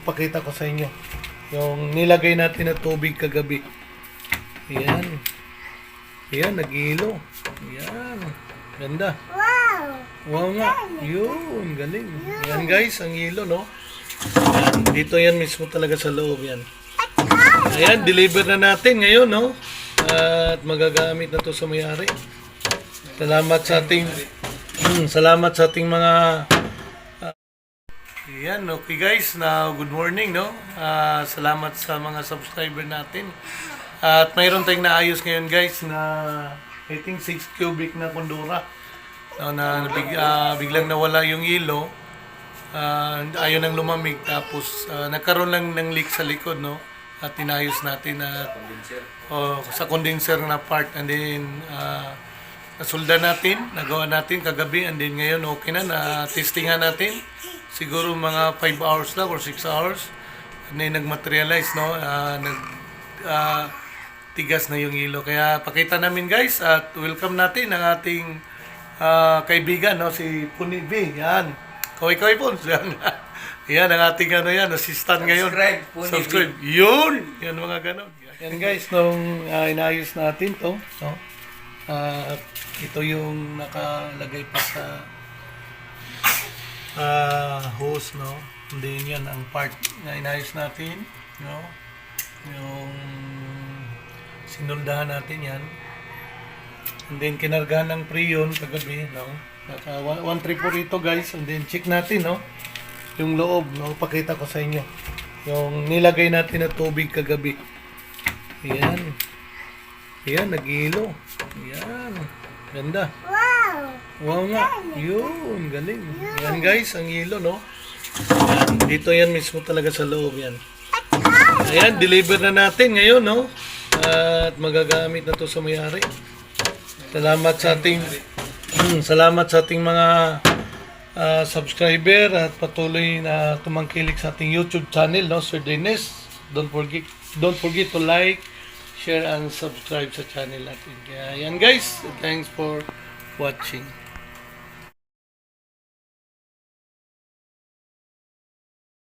Pakita ko sa inyo yung nilagay natin na tubig kagabi. Ayan. Ayan, nag-ilo. Ayan. Ganda. Wow nga. Yun, galing. Ayan guys, ang ilo, no? Ayan, dito yan mismo talaga sa loob yan. Ayan, deliver na natin ngayon, no? At magagamit na to sa may-ari. Salamat sa ating mga Ayan, okay guys, good morning, no? Salamat sa mga subscriber natin. At mayroon tayong naayos ngayon guys na I think 6 cubic na kondura. No, biglang nawala yung ilo. Ayaw nang lumamig tapos nagkaroon lang ng leak sa likod, no? At inayos natin at sa condenser na part, and then nasulda natin, nagawa natin kagabi, and then ngayon okay na testingan natin. Siguro mga 5 hours lang or 6 hours na nag-materialize, no? Tigas na yung ilo. Kaya pakita namin guys at welcome natin ang ating kaibigan, no? Si Puni B. Yan. Kaway-kaway po. Yan ang ating assistant ngayon. Subscribe. Yun! Yan mga ganon. Yan guys, nung inayos natin to, no? Ito yung nakalagay pa sa hose, no? And then yan ang part na inayos natin, no? Yung sinuldahan natin yan. And then kinargahan ng preyon kagabi, no? 134 ito guys. And then check natin, no? Yung loob, no? Pakita ko sa inyo yung nilagay natin na tubig kagabi. Ayan. Ayan, nag-ilo. Ayan. Ganda. Wow nga. Yun, galing. Yan guys, ang ilo, no? Ayan, dito yan mismo talaga sa loob yan. Ayan, deliver na natin ngayon, no? At magagamit na to sa may-ari. Salamat sa ating mga subscriber at patuloy na tumangkilik sa ating YouTube channel, no? Sir Dennis. Don't forget to like, share, and subscribe sa channel natin. Kaya yan guys, thanks for watching.